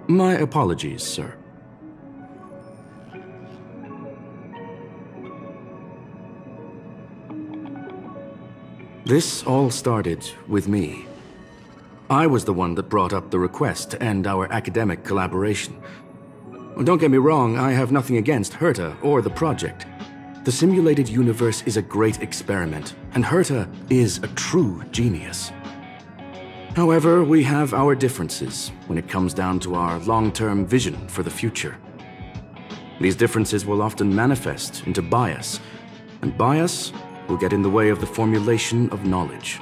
My apologies, sir. This all started with me. I was the one that brought up the request to end our academic collaboration. Don't get me wrong, I have nothing against Herta or the project. The simulated universe is a great experiment, and Herta is a true genius. However, we have our differences when it comes down to our long-term vision for the future. These differences will often manifest into bias, and bias will get in the way of the formulation of knowledge.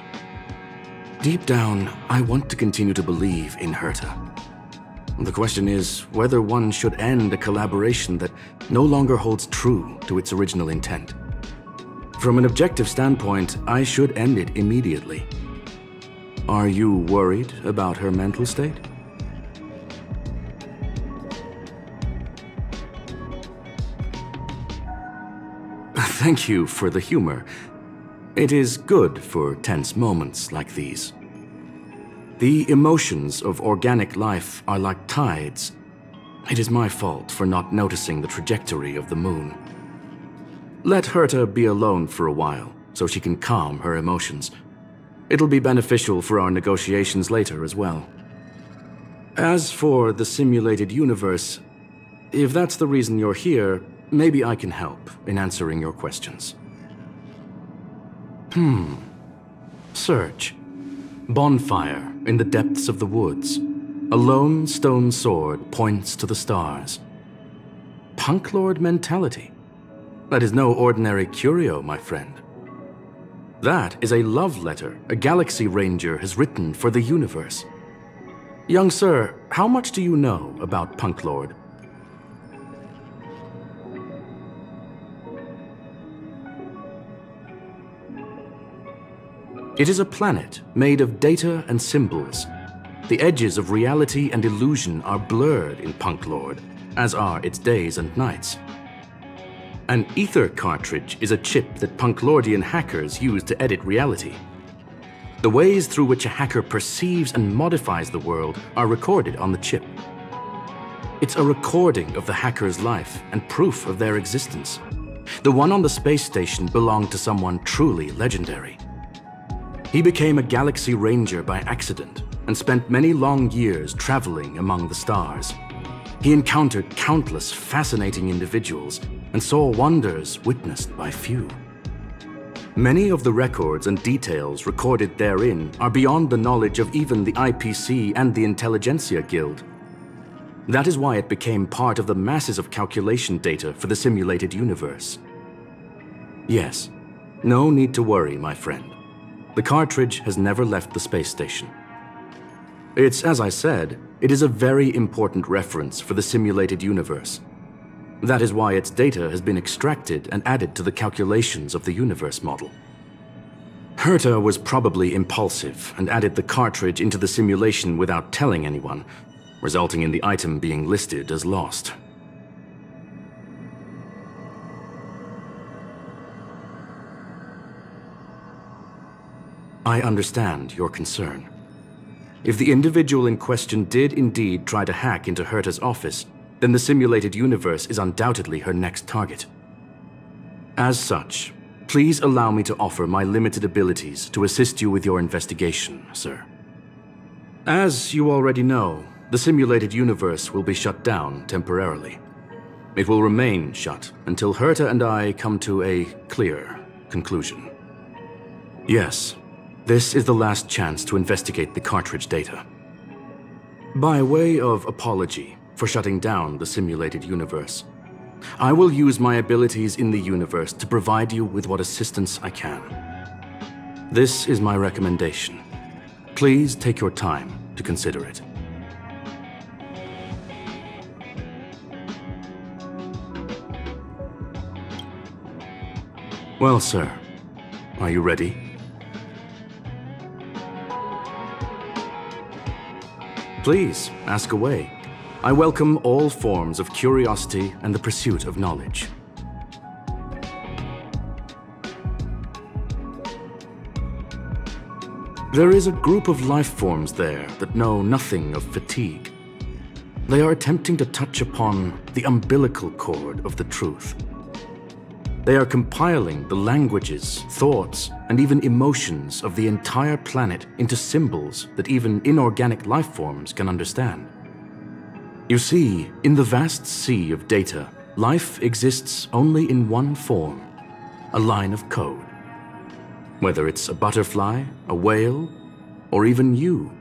Deep down, I want to continue to believe in Herta. The question is whether one should end a collaboration that no longer holds true to its original intent. From an objective standpoint, I should end it immediately. Are you worried about her mental state? Thank you for the humor. It is good for tense moments like these. The emotions of organic life are like tides. It is my fault for not noticing the trajectory of the moon. Let Herta be alone for a while, so she can calm her emotions. It'll be beneficial for our negotiations later as well. As for the simulated universe, if that's the reason you're here, maybe I can help in answering your questions. Search. Bonfire in the depths of the woods. A lone stone sword points to the stars. Punk Lord mentality. That is no ordinary curio, my friend. That is a love letter a Galaxy Ranger has written for the universe. Young sir, how much do you know about Punk Lord? It is a planet made of data and symbols. The edges of reality and illusion are blurred in Punk Lord, as are its days and nights. An ether cartridge is a chip that Punklordian hackers use to edit reality. The ways through which a hacker perceives and modifies the world are recorded on the chip. It's a recording of the hacker's life and proof of their existence. The one on the space station belonged to someone truly legendary. He became a Galaxy Ranger by accident and spent many long years traveling among the stars. He encountered countless fascinating individuals and saw wonders witnessed by few. Many of the records and details recorded therein are beyond the knowledge of even the IPC and the Intelligentsia Guild. That is why it became part of the masses of calculation data for the simulated universe. Yes, no need to worry, my friend. The cartridge has never left the space station. It's, as I said, it is a very important reference for the simulated universe. That is why its data has been extracted and added to the calculations of the universe model. Herta was probably impulsive and added the cartridge into the simulation without telling anyone, resulting in the item being listed as lost. I understand your concern. If the individual in question did indeed try to hack into Herta's office, then the simulated universe is undoubtedly her next target. As such, please allow me to offer my limited abilities to assist you with your investigation, sir. As you already know, the simulated universe will be shut down temporarily. It will remain shut until Herta and I come to a clear conclusion. Yes. This is the last chance to investigate the cartridge data. By way of apology for shutting down the simulated universe, I will use my abilities in the universe to provide you with what assistance I can. This is my recommendation. Please take your time to consider it. Well, sir, are you ready? Please, ask away. I welcome all forms of curiosity and the pursuit of knowledge. There is a group of life forms there that know nothing of fatigue. They are attempting to touch upon the umbilical cord of the truth. They are compiling the languages, thoughts, and even emotions of the entire planet into symbols that even inorganic life forms can understand. You see, in the vast sea of data, life exists only in one form, a line of code. Whether it's a butterfly, a whale, or even you,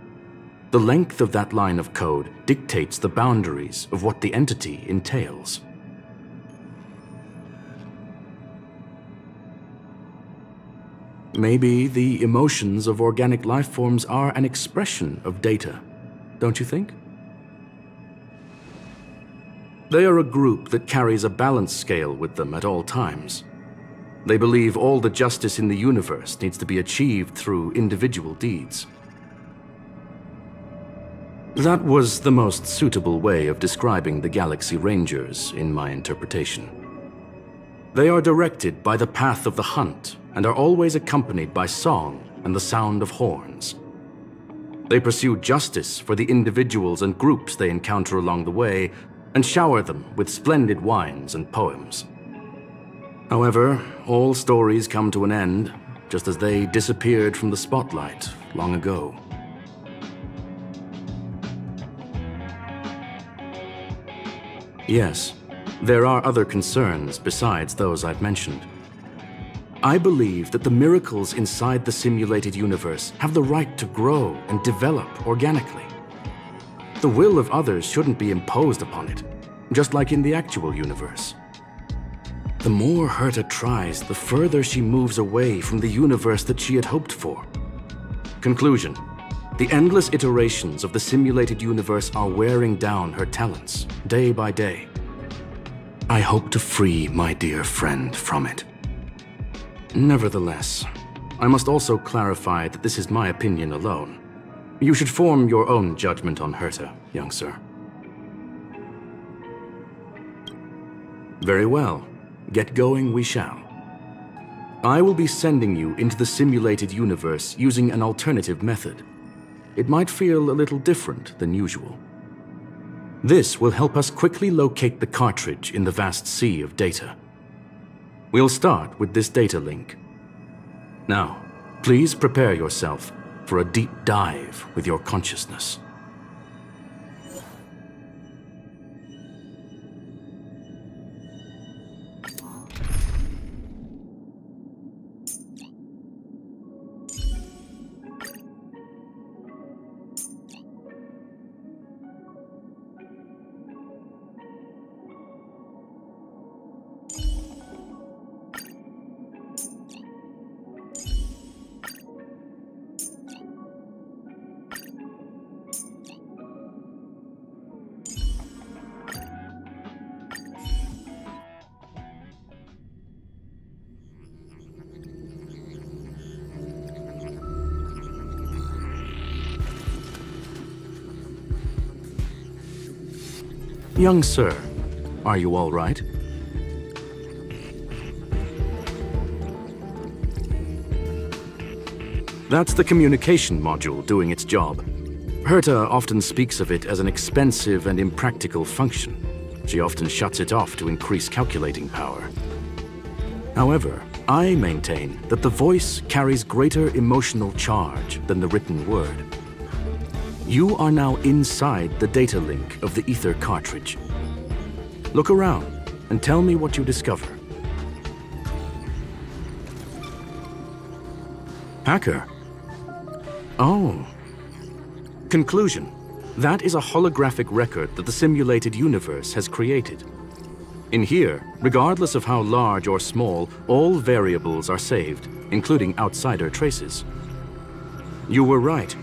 the length of that line of code dictates the boundaries of what the entity entails. Maybe the emotions of organic life forms are an expression of data, don't you think? They are a group that carries a balance scale with them at all times. They believe all the justice in the universe needs to be achieved through individual deeds. That was the most suitable way of describing the Galaxy Rangers, in my interpretation. They are directed by the path of the hunt and are always accompanied by song and the sound of horns. They pursue justice for the individuals and groups they encounter along the way and shower them with splendid wines and poems. However, all stories come to an end, just as they disappeared from the spotlight long ago. Yes, there are other concerns besides those I've mentioned. I believe that the miracles inside the simulated universe have the right to grow and develop organically. The will of others shouldn't be imposed upon it, just like in the actual universe. The more Herta tries, the further she moves away from the universe that she had hoped for. Conclusion: the endless iterations of the simulated universe are wearing down her talents, day by day. I hope to free my dear friend from it. Nevertheless, I must also clarify that this is my opinion alone. You should form your own judgment on Herta, young sir. Very well. Get going we shall. I will be sending you into the simulated universe using an alternative method. It might feel a little different than usual. This will help us quickly locate the cartridge in the vast sea of data. We'll start with this data link. Now, please prepare yourself for a deep dive with your consciousness. Young sir, are you all right? That's the communication module doing its job. Herta often speaks of it as an expensive and impractical function. She often shuts it off to increase calculating power. However, I maintain that the voice carries greater emotional charge than the written word. You are now inside the data link of the ether cartridge. Look around and tell me what you discover. Hacker? Oh. Conclusion: that is a holographic record that the simulated universe has created. In here, regardless of how large or small, all variables are saved, including outsider traces. You were right.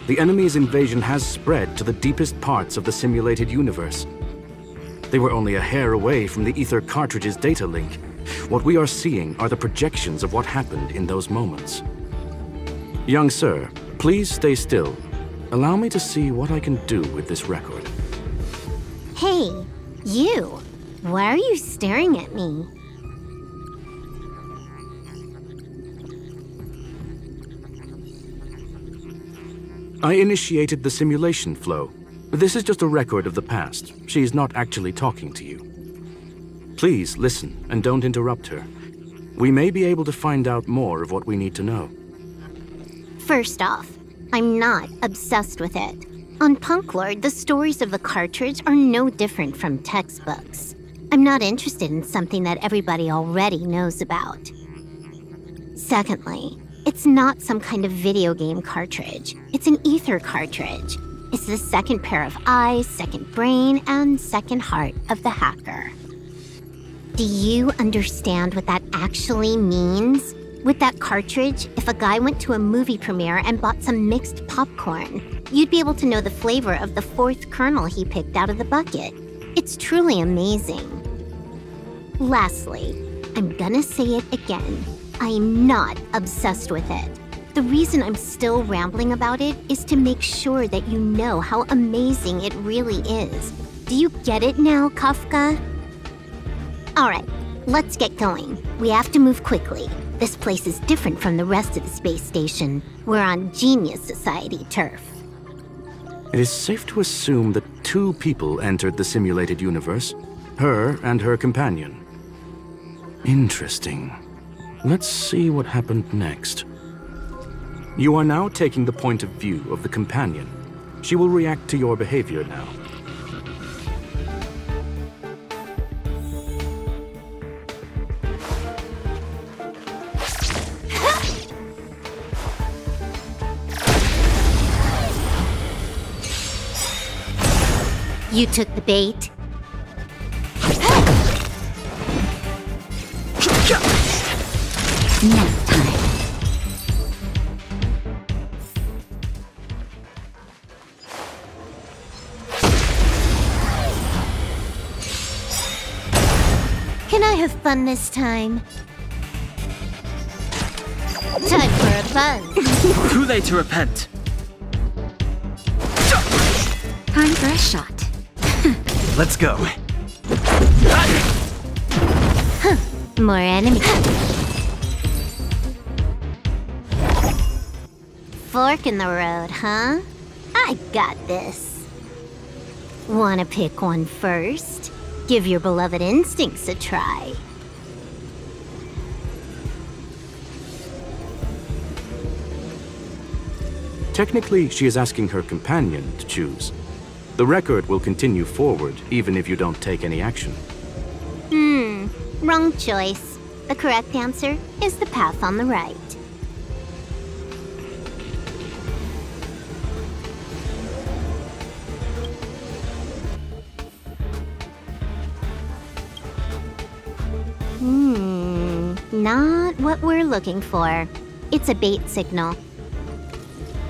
The enemy's invasion has spread to the deepest parts of the simulated universe. They were only a hair away from the ether cartridge's data link. What we are seeing are the projections of what happened in those moments. Young sir, please stay still. Allow me to see what I can do with this record. Hey, you! Why are you staring at me? I initiated the simulation flow. This is just a record of the past. She's not actually talking to you. Please listen and don't interrupt her. We may be able to find out more of what we need to know. First off, I'm not obsessed with it. On Punklord, the stories of the cartridge are no different from textbooks. I'm not interested in something that everybody already knows about. Secondly, it's not some kind of video game cartridge. It's an ether cartridge. It's the second pair of eyes, second brain, and second heart of the hacker. Do you understand what that actually means? With that cartridge, if a guy went to a movie premiere and bought some mixed popcorn, you'd be able to know the flavor of the fourth kernel he picked out of the bucket. It's truly amazing. Lastly, I'm gonna say it again. I'm not obsessed with it. The reason I'm still rambling about it is to make sure that you know how amazing it really is. Do you get it now, Kafka? Alright, let's get going. We have to move quickly. This place is different from the rest of the space station. We're on Genius Society turf. It is safe to assume that two people entered the simulated universe, her and her companion. Interesting. Let's see what happened next. You are now taking the point of view of the companion. She will react to your behavior now. You took the bait. Nap time. Can I have fun this time? Time for a buzz. Too late to repent. Time for a shot. Let's go. More enemies. Fork in the road, huh? I got this. Wanna pick one first? Give your beloved instincts a try. Technically, she is asking her companion to choose. The record will continue forward, even if you don't take any action. Wrong choice. The correct answer is the path on the right. Not what we're looking for. It's a bait signal.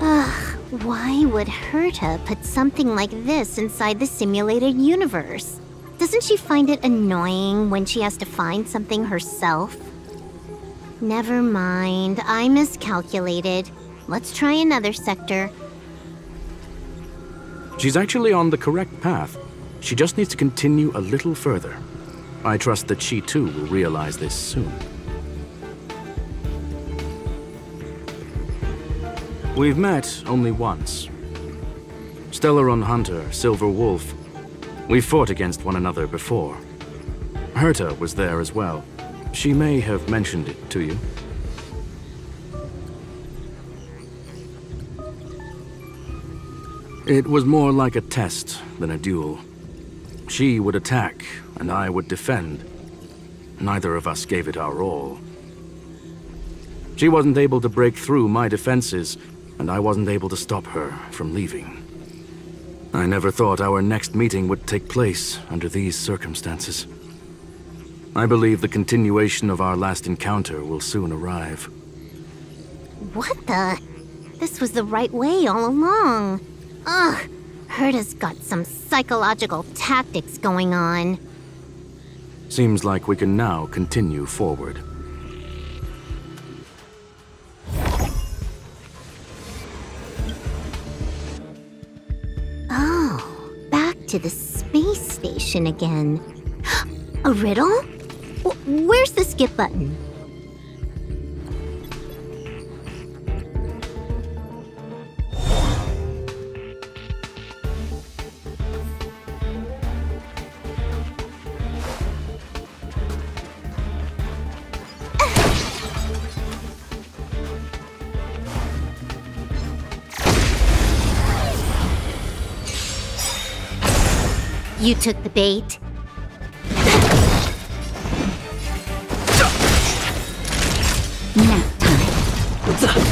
Ugh, why would Herta put something like this inside the simulated universe? Doesn't she find it annoying when she has to find something herself? Never mind, I miscalculated. Let's try another sector. She's actually on the correct path. She just needs to continue a little further. I trust that she too will realize this soon. We've met only once. Stellaron Hunter, Silver Wolf. We fought against one another before. Herta was there as well. She may have mentioned it to you. It was more like a test than a duel. She would attack, and I would defend. Neither of us gave it our all. She wasn't able to break through my defenses, and I wasn't able to stop her from leaving. I never thought our next meeting would take place under these circumstances. I believe the continuation of our last encounter will soon arrive. What the? This was the right way all along. Ugh, Herta's got some psychological tactics going on. Seems like we can now continue forward. Oh, back to the space station again. A riddle? Where's the skip button? You took the bait. Nap time.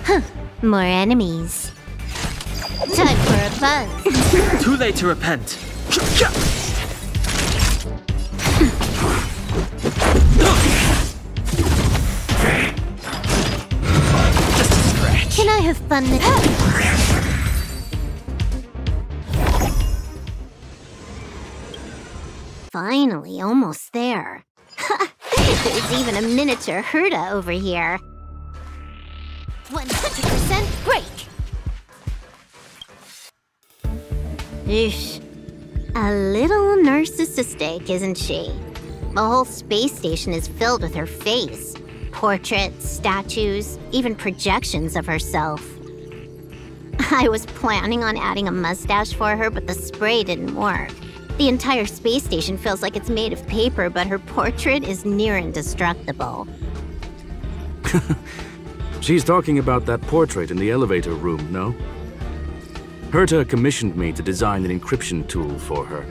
Huh, more enemies. Time for a buzz. Too late to repent. Just a scratch. Can I have fun with Finally, almost there. There's even a miniature Herta over here. 100% break! Eesh. A little narcissistic, isn't she? The whole space station is filled with her face. Portraits, statues, even projections of herself. I was planning on adding a mustache for her, but the spray didn't work. The entire space station feels like it's made of paper, but her portrait is near indestructible. She's talking about that portrait in the elevator room, no? Herta commissioned me to design an encryption tool for her.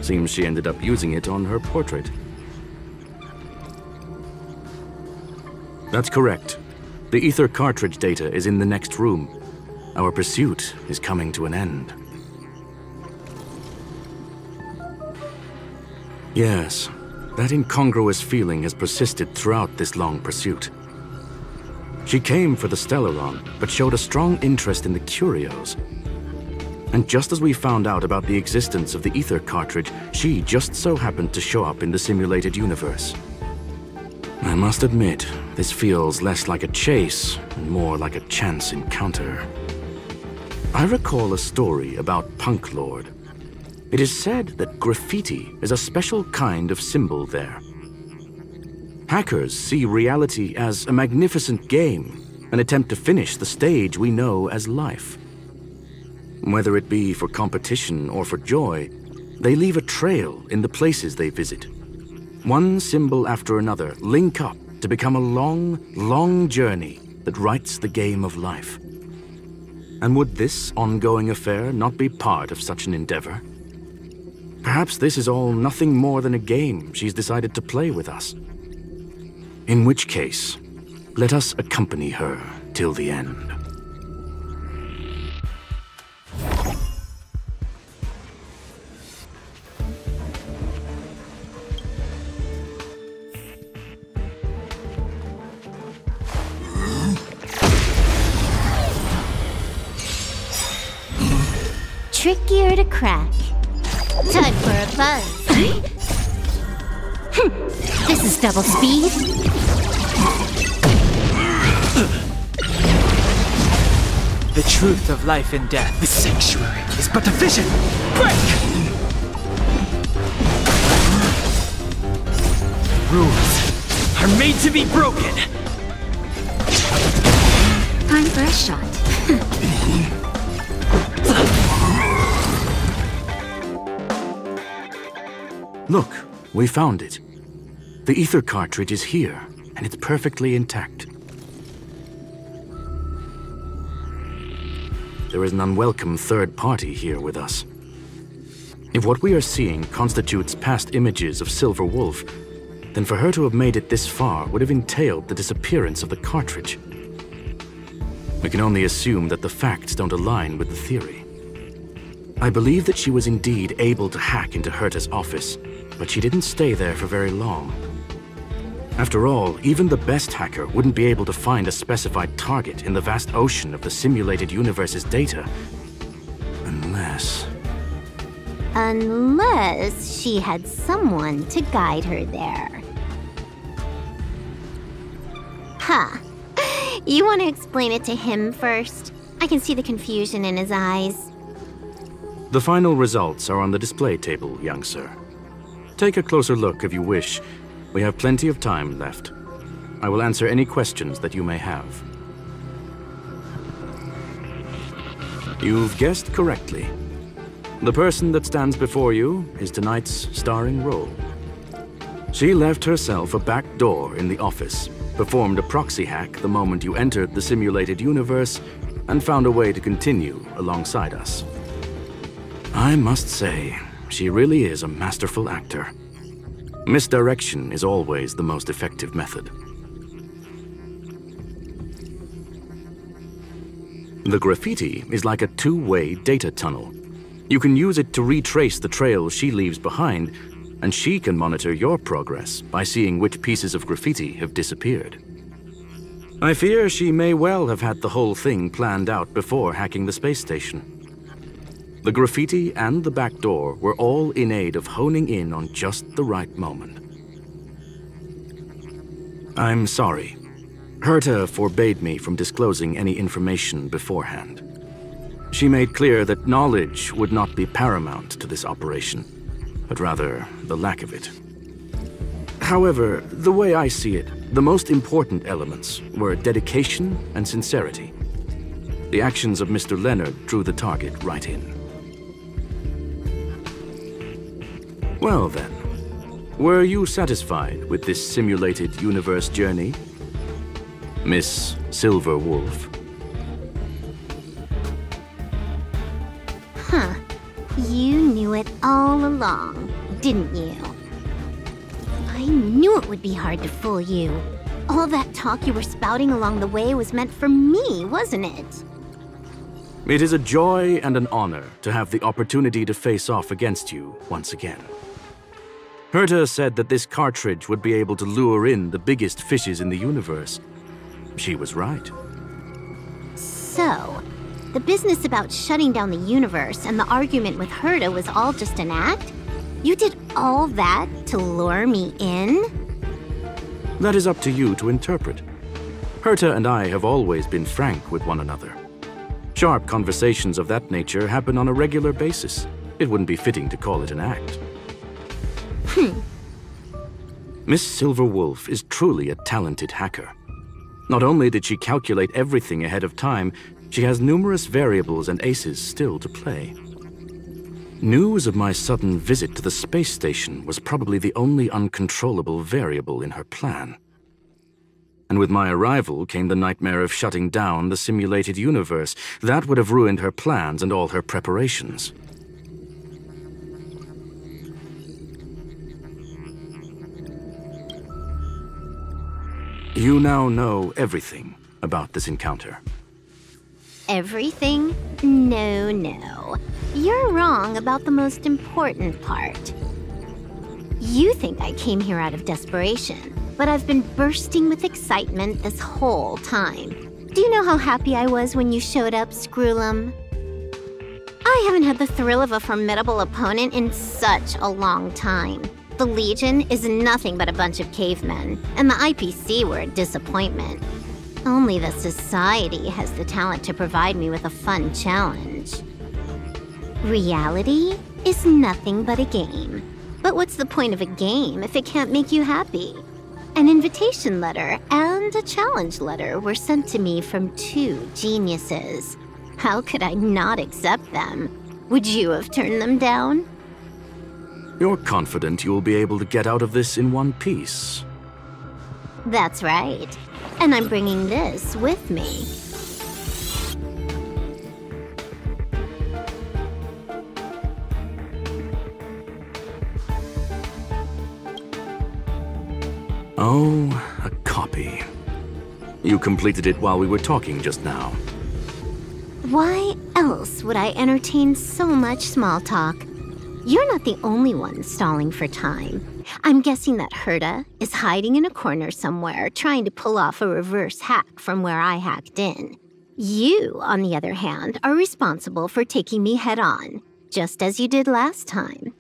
Seems she ended up using it on her portrait. That's correct. The ether cartridge data is in the next room. Our pursuit is coming to an end. Yes, that incongruous feeling has persisted throughout this long pursuit. She came for the Stellaron, but showed a strong interest in the curios. And just as we found out about the existence of the ether cartridge, she just so happened to show up in the simulated universe. I must admit, this feels less like a chase and more like a chance encounter. I recall a story about Punk Lord. It is said that graffiti is a special kind of symbol there. Hackers see reality as a magnificent game, an attempt to finish the stage we know as life. Whether it be for competition or for joy, they leave a trail in the places they visit. One symbol after another link up to become a long, long journey that writes the game of life. And would this ongoing affair not be part of such an endeavor? Perhaps this is all nothing more than a game she's decided to play with us. In which case, let us accompany her till the end. Trickier to crack. Time for a buzz. This is double speed. The truth of life and death. The sanctuary is but a vision. Break! Rules are made to be broken. Time for a shot. Look, we found it. The ether cartridge is here, and it's perfectly intact. There is an unwelcome third party here with us. If what we are seeing constitutes past images of Silver Wolf, then for her to have made it this far would have entailed the disappearance of the cartridge. We can only assume that the facts don't align with the theory. I believe that she was indeed able to hack into Herta's office, but she didn't stay there for very long. After all, even the best hacker wouldn't be able to find a specified target in the vast ocean of the simulated universe's data. Unless she had someone to guide her there. Huh. You want to explain it to him first? I can see the confusion in his eyes. The final results are on the display table, young sir. Take a closer look if you wish. We have plenty of time left. I will answer any questions that you may have. You've guessed correctly. The person that stands before you is tonight's starring role. She left herself a back door in the office, performed a proxy hack the moment you entered the simulated universe, and found a way to continue alongside us. I must say, she really is a masterful actor. Misdirection is always the most effective method. The graffiti is like a two-way data tunnel. You can use it to retrace the trail she leaves behind, and she can monitor your progress by seeing which pieces of graffiti have disappeared. I fear she may well have had the whole thing planned out before hacking the space station. The graffiti and the back door were all in aid of honing in on just the right moment. I'm sorry. Herta forbade me from disclosing any information beforehand. She made clear that knowledge would not be paramount to this operation, but rather the lack of it. However, the way I see it, the most important elements were dedication and sincerity. The actions of Mr. Leonard drew the target right in. Well then, were you satisfied with this simulated universe journey, Miss Silver Wolf? Huh. You knew it all along, didn't you? I knew it would be hard to fool you. All that talk you were spouting along the way was meant for me, wasn't it? It is a joy and an honor to have the opportunity to face off against you once again. Herta said that this cartridge would be able to lure in the biggest fishes in the universe. She was right. So, the business about shutting down the universe and the argument with Herta was all just an act? You did all that to lure me in? That is up to you to interpret. Herta and I have always been frank with one another. Sharp conversations of that nature happen on a regular basis. It wouldn't be fitting to call it an act. Miss Silver Wolf is truly a talented hacker. Not only did she calculate everything ahead of time, she has numerous variables and aces still to play. News of my sudden visit to the space station was probably the only uncontrollable variable in her plan. And with my arrival came the nightmare of shutting down the simulated universe. That would have ruined her plans and all her preparations. You now know everything about this encounter. Everything? No. You're wrong about the most important part. You think I came here out of desperation, but I've been bursting with excitement this whole time. Do you know how happy I was when you showed up, Screwlum? I haven't had the thrill of a formidable opponent in such a long time. The Legion is nothing but a bunch of cavemen, and the IPC were a disappointment. Only the Society has the talent to provide me with a fun challenge. Reality is nothing but a game. But what's the point of a game if it can't make you happy? An invitation letter and a challenge letter were sent to me from two geniuses. How could I not accept them? Would you have turned them down? You're confident you will be able to get out of this in one piece. That's right. And I'm bringing this with me. Oh, a copy. You completed it while we were talking just now. Why else would I entertain so much small talk? You're not the only one stalling for time. I'm guessing that Herta is hiding in a corner somewhere trying to pull off a reverse hack from where I hacked in. You, on the other hand, are responsible for taking me head-on, just as you did last time.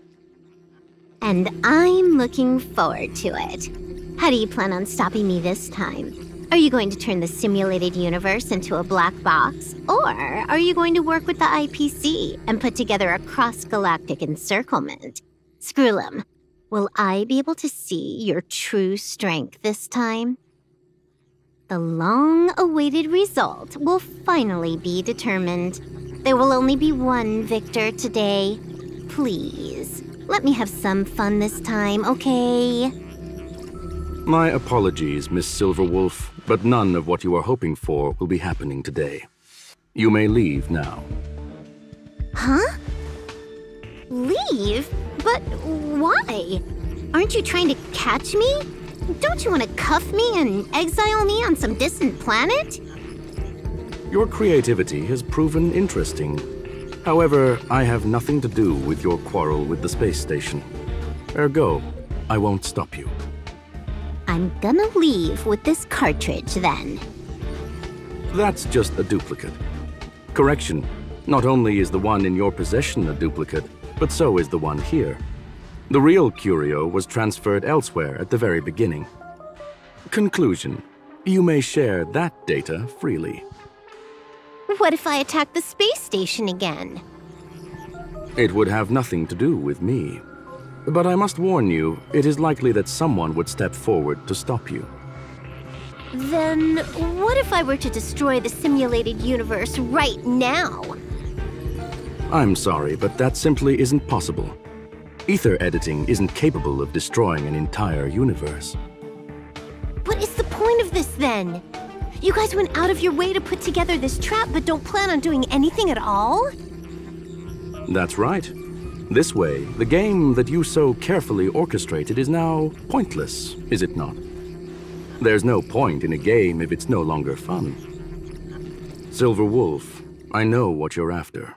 And I'm looking forward to it. How do you plan on stopping me this time? Are you going to turn the simulated universe into a black box? Or are you going to work with the IPC and put together a cross-galactic encirclement? Screwlum, will I be able to see your true strength this time? The long-awaited result will finally be determined. There will only be one victor today. Please, let me have some fun this time, okay? My apologies, Miss Silverwolf, but none of what you are hoping for will be happening today. You may leave now. Huh? Leave? But why? Aren't you trying to catch me? Don't you want to cuff me and exile me on some distant planet? Your creativity has proven interesting. However, I have nothing to do with your quarrel with the space station. Ergo, I won't stop you. I'm gonna leave with this cartridge then. That's just a duplicate. Correction, not only is the one in your possession a duplicate, but so is the one here. The real curio was transferred elsewhere at the very beginning. Conclusion, you may share that data freely. What if I attack the space station again? It would have nothing to do with me. But I must warn you, it is likely that someone would step forward to stop you. Then what if I were to destroy the simulated universe right now? I'm sorry, but that simply isn't possible. Ether editing isn't capable of destroying an entire universe. What is the point of this then? You guys went out of your way to put together this trap but don't plan on doing anything at all? That's right. This way, the game that you so carefully orchestrated is now pointless, is it not? There's no point in a game if it's no longer fun. Silver Wolf, I know what you're after.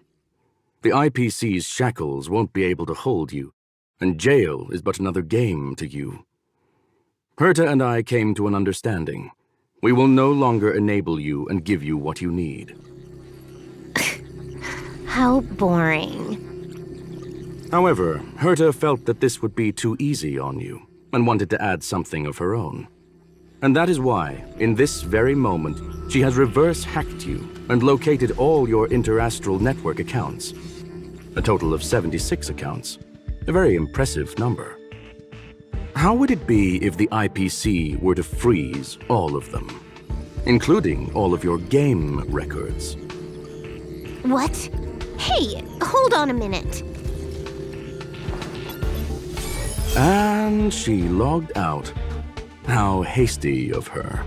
The IPC's shackles won't be able to hold you, and jail is but another game to you. Herta and I came to an understanding. We will no longer enable you and give you what you need. How boring. However, Herta felt that this would be too easy on you, and wanted to add something of her own. And that is why, in this very moment, she has reverse-hacked you and located all your interastral network accounts. A total of 76 accounts. A very impressive number. How would it be if the IPC were to freeze all of them, including all of your game records? What? Hey, hold on a minute. And she logged out. How hasty of her.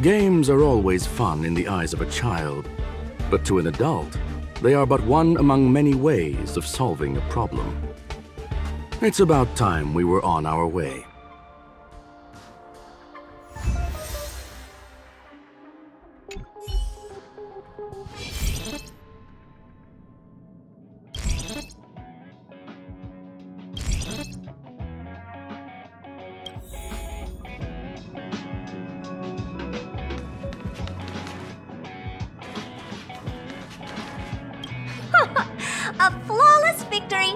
Games are always fun in the eyes of a child, but to an adult, they are but one among many ways of solving a problem. It's about time we were on our way. A flawless victory!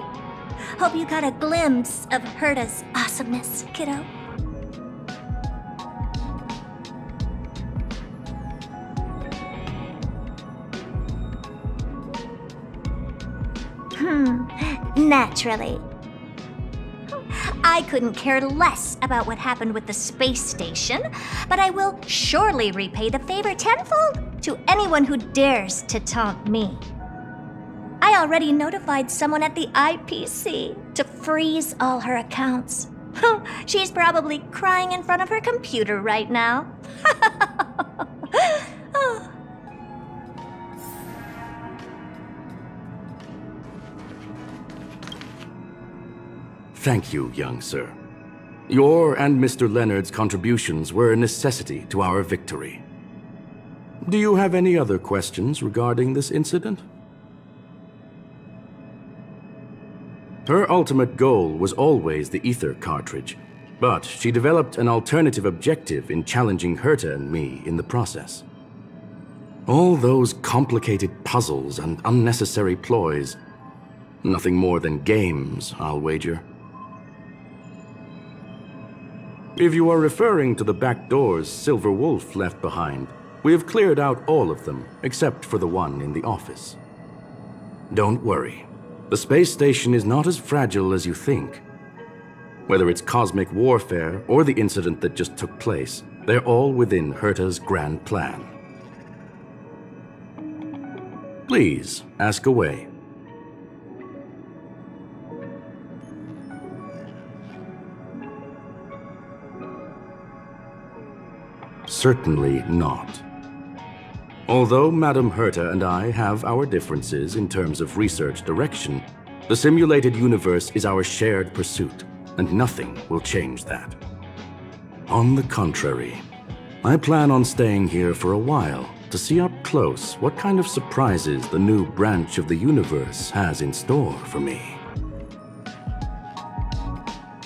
Hope you got a glimpse of Herta's awesomeness, kiddo. Naturally. I couldn't care less about what happened with the space station, but I will surely repay the favor tenfold to anyone who dares to taunt me. I already notified someone at the IPC to freeze all her accounts. She's probably crying in front of her computer right now. Thank you, young sir. Your and Mr. Leonard's contributions were a necessity to our victory. Do you have any other questions regarding this incident? Her ultimate goal was always the ether cartridge, but she developed an alternative objective in challenging Herta and me in the process. All those complicated puzzles and unnecessary ploys, nothing more than games, I'll wager. If you are referring to the back doors Silver Wolf left behind, we have cleared out all of them, except for the one in the office. Don't worry. The space station is not as fragile as you think. Whether it's cosmic warfare or the incident that just took place, they're all within Herta's grand plan. Please, ask away. certainly not. Although Madame Herta and I have our differences in terms of research direction, the simulated universe is our shared pursuit, and nothing will change that. On the contrary, I plan on staying here for a while to see up close what kind of surprises the new branch of the universe has in store for me.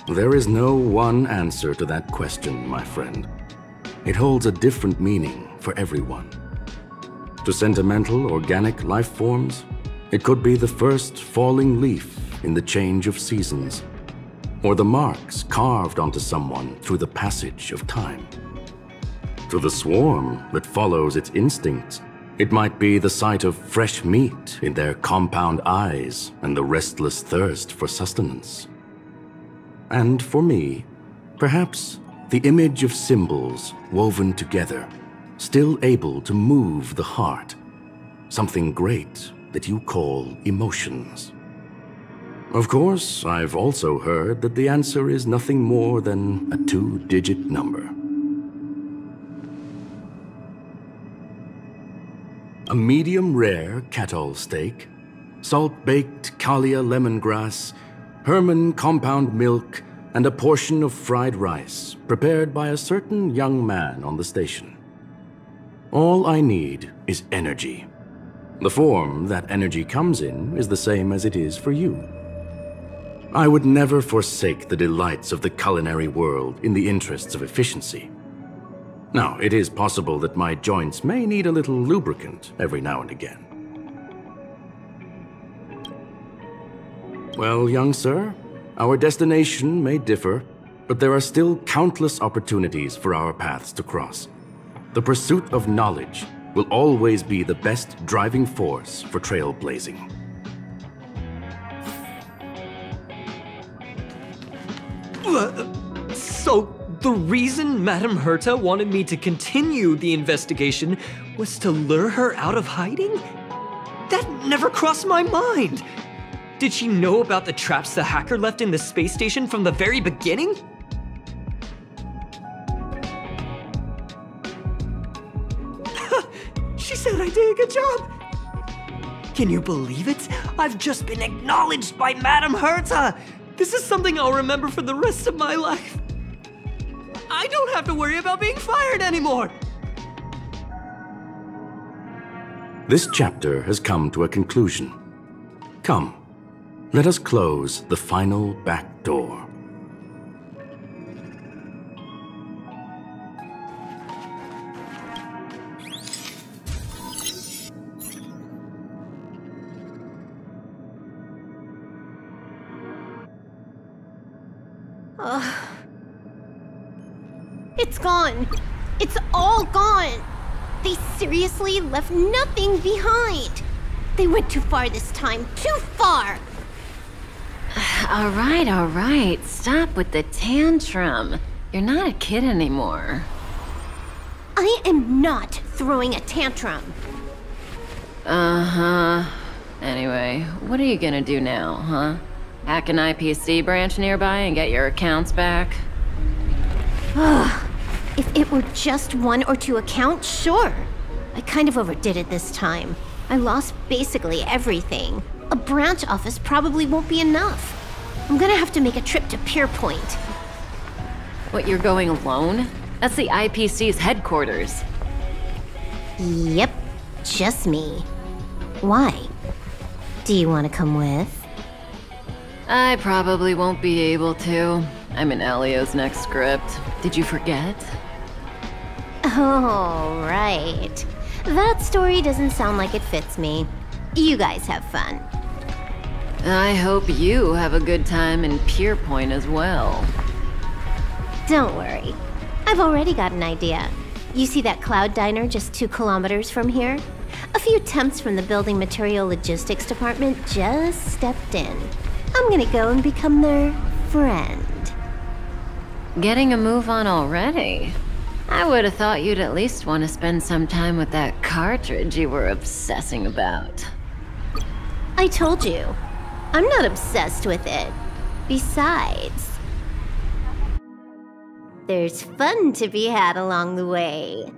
There is no one answer to that question, my friend. It holds a different meaning for everyone. To sentimental, organic life forms, it could be the first falling leaf in the change of seasons, or the marks carved onto someone through the passage of time. To the swarm that follows its instincts, it might be the sight of fresh meat in their compound eyes and the restless thirst for sustenance. And for me, perhaps the image of symbols woven together, still able to move the heart, something great that you call emotions. Of course, I've also heard that the answer is nothing more than a 2-digit number. A medium rare cattle steak, salt-baked Kalia lemongrass, Herman compound milk, and a portion of fried rice prepared by a certain young man on the station. All I need is energy. The form that energy comes in is the same as it is for you. I would never forsake the delights of the culinary world in the interests of efficiency. Now, it is possible that my joints may need a little lubricant every now and again. Well, young sir, our destination may differ, but there are still countless opportunities for our paths to cross. The pursuit of knowledge will always be the best driving force for trailblazing. So, the reason Madame Herta wanted me to continue the investigation was to lure her out of hiding? That never crossed my mind! Did she know about the traps the hacker left in the space station from the very beginning? She said I did a good job! Can you believe it? I've just been acknowledged by Madame Herta! This is something I'll remember for the rest of my life. I don't have to worry about being fired anymore! This chapter has come to a conclusion. Come, let us close the final back door. It's gone. It's all gone. They seriously left nothing behind. They went too far this time. Too far. All right. Stop with the tantrum. You're not a kid anymore. I am not throwing a tantrum. Uh-huh. Anyway, what are you gonna do now, huh? Hack an IPC branch nearby and get your accounts back? If it were just 1 or 2 accounts, sure. I kind of overdid it this time. I lost basically everything. A branch office probably won't be enough. I'm gonna have to make a trip to Pierpoint. What, you're going alone? That's the IPC's headquarters. Yep, just me. Why? Do you want to come with? I probably won't be able to. I'm in Elio's next script. Did you forget? Oh, right. That story doesn't sound like it fits me. You guys have fun. I hope you have a good time in Pierpoint as well. Don't worry. I've already got an idea. You see that Cloud Diner just 2 kilometers from here? A few temps from the Building Material Logistics Department just stepped in. I'm gonna go and become their friend. Getting a move on already? I would have thought you'd at least want to spend some time with that cartridge you were obsessing about. I told you. I'm not obsessed with it. Besides... There's fun to be had along the way.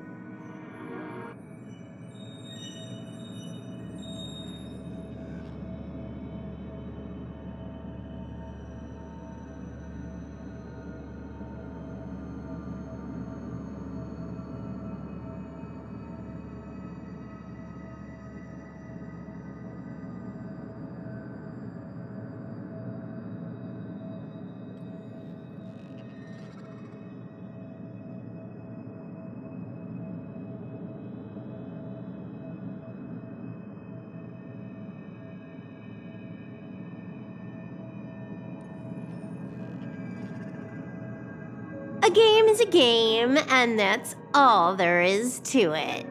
A game is a game, and that's all there is to it.